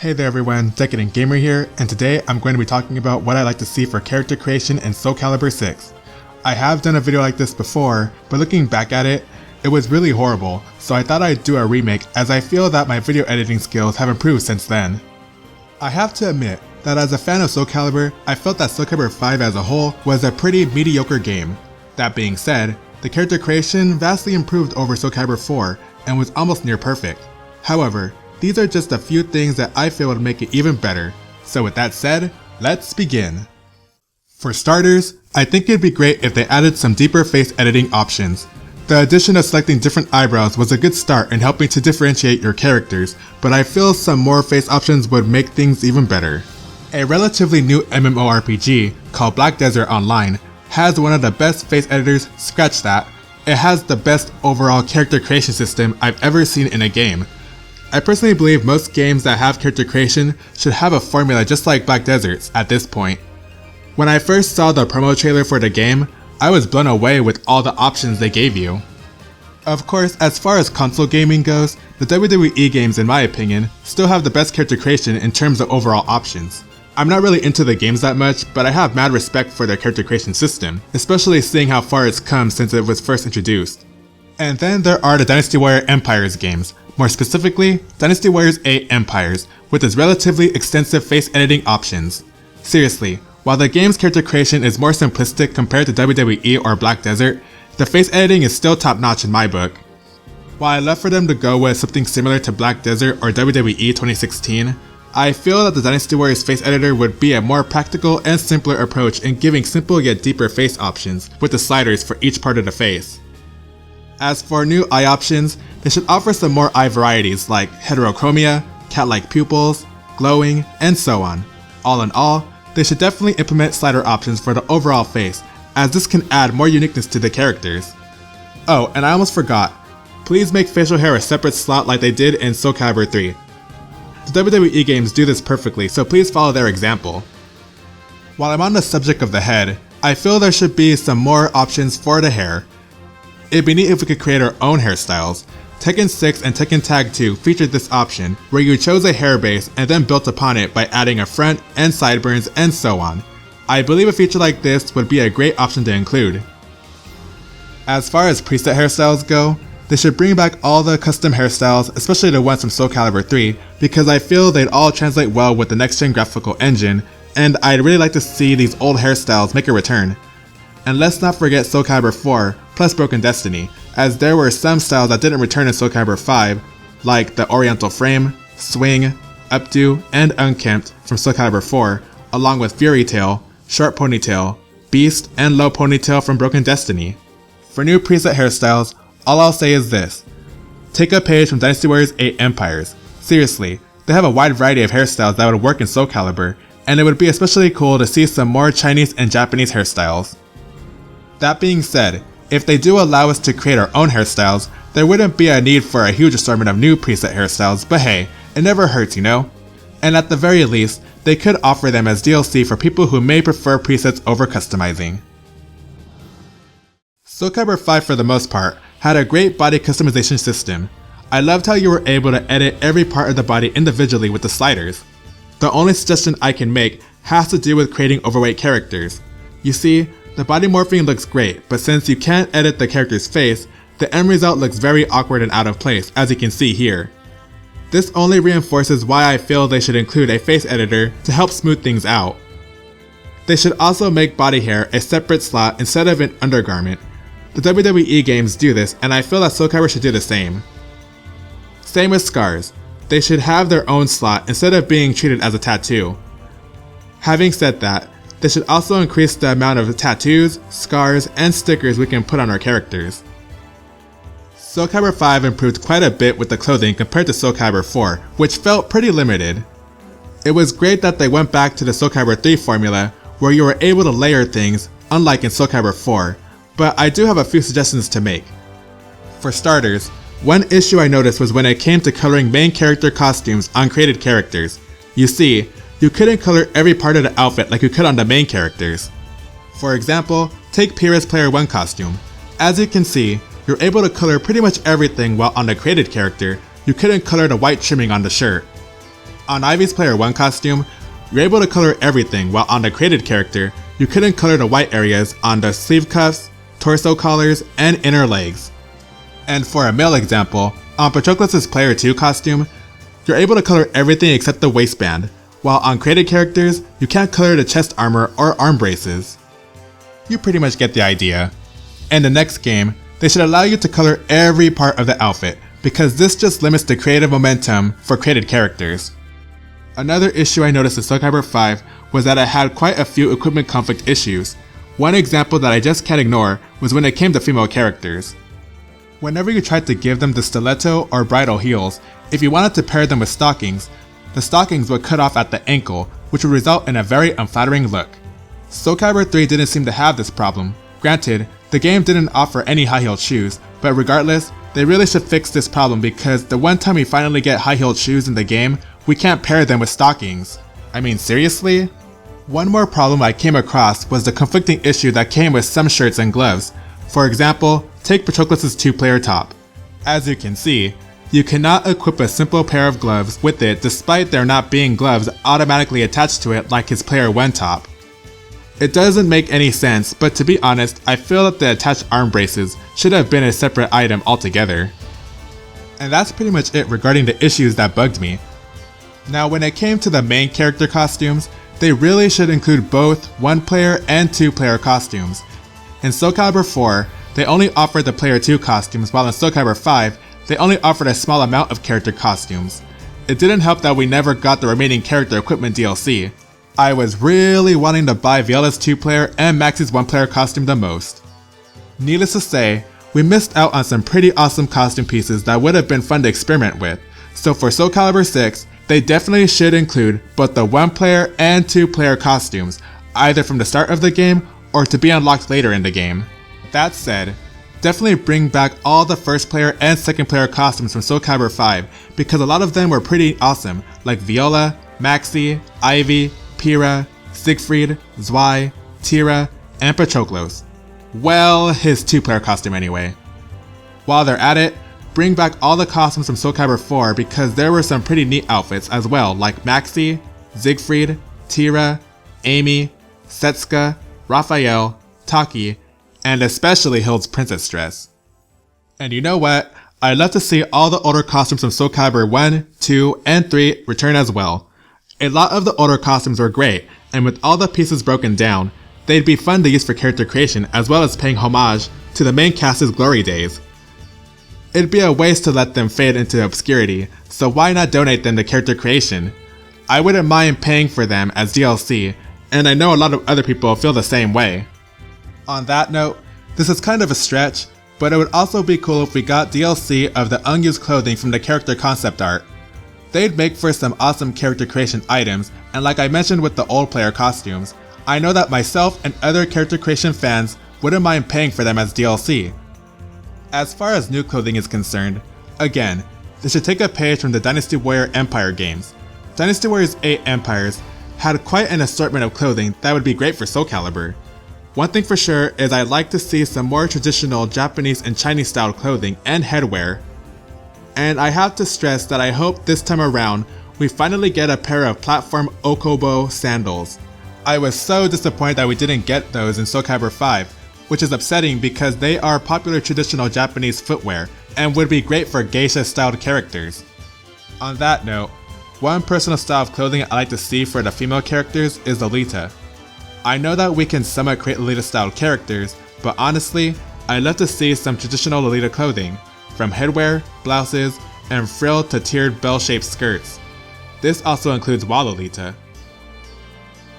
Hey there everyone, Decadent Gamer here, and today I'm going to be talking about what I like to see for character creation in Soul Calibur 6. I have done a video like this before, but looking back at it, it was really horrible, so I thought I'd do a remake as I feel that my video editing skills have improved since then. I have to admit that as a fan of Soul Calibur, I felt that Soul Calibur 5 as a whole was a pretty mediocre game. That being said, the character creation vastly improved over Soul Calibur 4 and was almost near perfect. However, these are just a few things that I feel would make it even better. So with that said, let's begin. For starters, I think it'd be great if they added some deeper face editing options. The addition of selecting different eyebrows was a good start in helping to differentiate your characters, but I feel some more face options would make things even better. A relatively new MMORPG called Black Desert Online has one of the best face editors, scratch that. It has the best overall character creation system I've ever seen in a game. I personally believe most games that have character creation should have a formula just like Black Desert's at this point. When I first saw the promo trailer for the game, I was blown away with all the options they gave you. Of course, as far as console gaming goes, the WWE games in my opinion still have the best character creation in terms of overall options. I'm not really into the games that much, but I have mad respect for their character creation system, especially seeing how far it's come since it was first introduced. And then there are the Dynasty Warrior Empires games, more specifically, Dynasty Warriors 8 Empires, with its relatively extensive face editing options. Seriously, while the game's character creation is more simplistic compared to WWE or Black Desert, the face editing is still top notch in my book. While I'd love for them to go with something similar to Black Desert or WWE 2016, I feel that the Dynasty Warriors face editor would be a more practical and simpler approach in giving simple yet deeper face options with the sliders for each part of the face. As for new eye options, they should offer some more eye varieties like heterochromia, cat-like pupils, glowing, and so on. All in all, they should definitely implement slider options for the overall face, as this can add more uniqueness to the characters. Oh, and I almost forgot, please make facial hair a separate slot like they did in Soul Calibur 3. The WWE games do this perfectly, so please follow their example. While I'm on the subject of the head, I feel there should be some more options for the hair. It'd be neat if we could create our own hairstyles. Tekken 6 and Tekken Tag 2 featured this option, where you chose a hair base and then built upon it by adding a front and sideburns and so on. I believe a feature like this would be a great option to include. As far as preset hairstyles go, they should bring back all the custom hairstyles, especially the ones from Soul Calibur 3, because I feel they'd all translate well with the next-gen graphical engine, and I'd really like to see these old hairstyles make a return. And let's not forget Soul Calibur 4 plus Broken Destiny, as there were some styles that didn't return in Soul Calibur 5, like the Oriental Frame, Swing, Updo, and Unkempt from Soul Calibur 4, along with Fury Tail, Short Ponytail, Beast, and Low Ponytail from Broken Destiny. For new preset hairstyles, all I'll say is this. Take a page from Dynasty Warriors 8 Empires. Seriously, they have a wide variety of hairstyles that would work in Soul Calibur, and it would be especially cool to see some more Chinese and Japanese hairstyles. That being said, if they do allow us to create our own hairstyles, there wouldn't be a need for a huge assortment of new preset hairstyles, but hey, it never hurts, you know? And at the very least, they could offer them as DLC for people who may prefer presets over customizing. Soul Calibur 5 for the most part had a great body customization system. I loved how you were able to edit every part of the body individually with the sliders. The only suggestion I can make has to do with creating overweight characters. You see, the body morphing looks great, but since you can't edit the character's face, the end result looks very awkward and out of place, as you can see here. This only reinforces why I feel they should include a face editor to help smooth things out. They should also make body hair a separate slot instead of an undergarment. The WWE games do this, and I feel that Soul Calibur should do the same. Same with scars. They should have their own slot instead of being treated as a tattoo. Having said that, they should also increase the amount of tattoos, scars, and stickers we can put on our characters. Soul Calibur 5 improved quite a bit with the clothing compared to Soul Calibur 4, which felt pretty limited. It was great that they went back to the Soul Calibur 3 formula, where you were able to layer things, unlike in Soul Calibur 4, but I do have a few suggestions to make. For starters, one issue I noticed was when it came to coloring main character costumes on created characters. You see, you couldn't color every part of the outfit like you could on the main characters. For example, take Pyrrha's Player 1 costume. As you can see, you're able to color pretty much everything, while on the created character, you couldn't color the white trimming on the shirt. On Ivy's Player 1 costume, you're able to color everything, while on the created character, you couldn't color the white areas on the sleeve cuffs, torso collars, and inner legs. And for a male example, on Patroclus' Player 2 costume, you're able to color everything except the waistband, while on created characters, you can't color the chest armor or arm braces. You pretty much get the idea. In the next game, they should allow you to color every part of the outfit, because this just limits the creative momentum for created characters. Another issue I noticed in Soul Calibur 5 was that it had quite a few equipment conflict issues. One example that I just can't ignore was when it came to female characters. Whenever you tried to give them the stiletto or bridle heels, if you wanted to pair them with stockings, the stockings would cut off at the ankle, which would result in a very unflattering look. Soul Calibur 3 didn't seem to have this problem. Granted, the game didn't offer any high-heeled shoes, but regardless, they really should fix this problem because the one time we finally get high-heeled shoes in the game, we can't pair them with stockings. I mean, seriously? One more problem I came across was the conflicting issue that came with some shirts and gloves. For example, take Patroclus' 2-player top. As you can see, you cannot equip a simple pair of gloves with it despite there not being gloves automatically attached to it like his Player 1 top. It doesn't make any sense, but to be honest, I feel that the attached arm braces should have been a separate item altogether. And that's pretty much it regarding the issues that bugged me. Now when it came to the main character costumes, they really should include both 1-player and 2-player costumes. In Soul Calibur 4, they only offered the Player 2 costumes, while in Soul Calibur 5, they only offered a small amount of character costumes. It didn't help that we never got the remaining character equipment DLC. I was really wanting to buy Viola's 2-player and Maxie's 1-player costume the most. Needless to say, we missed out on some pretty awesome costume pieces that would have been fun to experiment with, so for Soul Calibur 6, they definitely should include both the 1-player and 2-player costumes, either from the start of the game or to be unlocked later in the game. That said, definitely bring back all the 1st-player and 2nd-player costumes from Soul Calibur 5 because a lot of them were pretty awesome, like Viola, Maxie, Ivy, Pyrrha, Siegfried, Zwei, Tira, and Patroclus. Well, his 2-player costume anyway. While they're at it, bring back all the costumes from Soul Calibur 4 because there were some pretty neat outfits as well, like Maxie, Siegfried, Tira, Amy, Setsuka, Raphael, Taki, and especially Hild's princess dress. And you know what? I'd love to see all the older costumes from Soul Calibur 1, 2, and 3 return as well. A lot of the older costumes were great, and with all the pieces broken down, they'd be fun to use for character creation as well as paying homage to the main cast's glory days. It'd be a waste to let them fade into obscurity, so why not donate them to character creation? I wouldn't mind paying for them as DLC, and I know a lot of other people feel the same way. On that note, this is kind of a stretch, but it would also be cool if we got DLC of the unused clothing from the character concept art. They'd make for some awesome character creation items, and like I mentioned with the old player costumes, I know that myself and other character creation fans wouldn't mind paying for them as DLC. As far as new clothing is concerned, again, they should take a page from the Dynasty Warrior Empire games. Dynasty Warriors 8 Empires had quite an assortment of clothing that would be great for Soul Calibur. One thing for sure is I'd like to see some more traditional Japanese and Chinese style clothing and headwear. And I have to stress that I hope this time around we finally get a pair of platform Okobo sandals. I was so disappointed that we didn't get those in Soul Calibur 5, which is upsetting because they are popular traditional Japanese footwear and would be great for geisha styled characters. On that note, one personal style of clothing I like to see for the female characters is Aleta. I know that we can somewhat create Aleta styled characters, but honestly, I'd love to see some traditional Aleta clothing, from headwear, blouses, and frilled to tiered bell-shaped skirts. This also includes Wall Aleta.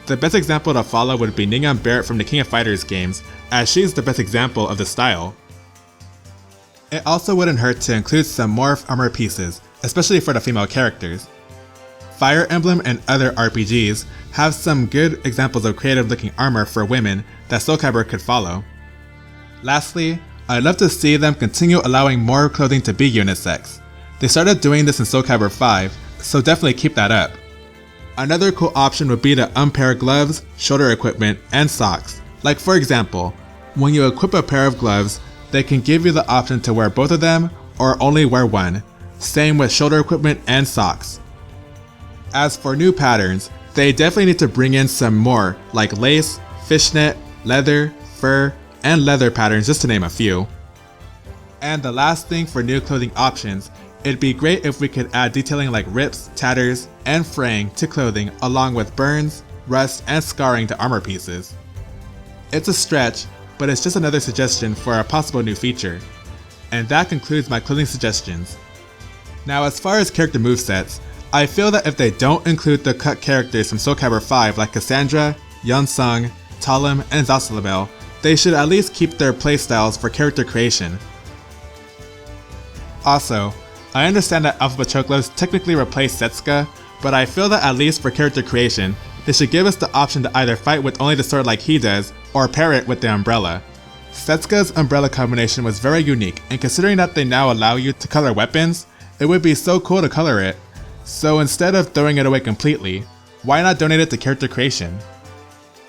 The best example to follow would be Ningyan Barrett from the King of Fighters games, as she's the best example of the style. It also wouldn't hurt to include some morph armor pieces, especially for the female characters. Fire Emblem and other RPGs have some good examples of creative looking armor for women that Soul Calibur could follow. Lastly, I'd love to see them continue allowing more clothing to be unisex. They started doing this in Soul Calibur 5, so definitely keep that up. Another cool option would be to unpair gloves, shoulder equipment, and socks. Like for example, when you equip a pair of gloves, they can give you the option to wear both of them or only wear one. Same with shoulder equipment and socks. As for new patterns, they definitely need to bring in some more, like lace, fishnet, leather, fur, and leather patterns, just to name a few. And the last thing for new clothing options, it'd be great if we could add detailing like rips, tatters, and fraying to clothing, along with burns, rust, and scarring to armor pieces. It's a stretch, but it's just another suggestion for a possible new feature. And that concludes my clothing suggestions. Now, as far as character movesets, I feel that if they don't include the cut characters from Soul Calibur 5 like Cassandra, Yunsung, Talim, and Zasalabel, they should at least keep their playstyles for character creation. Also, I understand that Alpha Patroclus technically replaced Setsuka, but I feel that at least for character creation, they should give us the option to either fight with only the sword like he does, or pair it with the umbrella. Setsuka's umbrella combination was very unique, and considering that they now allow you to color weapons, it would be so cool to color it. So instead of throwing it away completely, why not donate it to character creation?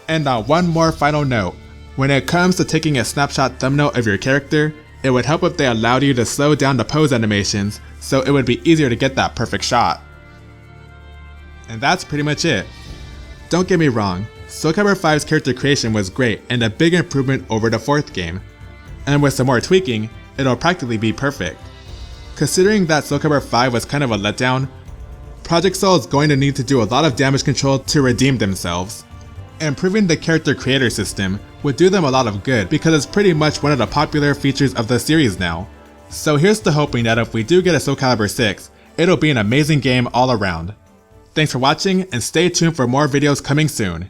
And on one more final note, when it comes to taking a snapshot thumbnail of your character, it would help if they allowed you to slow down the pose animations so it would be easier to get that perfect shot. And that's pretty much it. Don't get me wrong, Soul Calibur 5's character creation was great and a big improvement over the 4th game. And with some more tweaking, it'll practically be perfect. Considering that Soul Calibur 5 was kind of a letdown, Project Soul is going to need to do a lot of damage control to redeem themselves. Improving the character creator system would do them a lot of good because it's pretty much one of the popular features of the series now. So here's to hoping that if we do get a Soul Calibur 6, it'll be an amazing game all around. Thanks for watching and stay tuned for more videos coming soon.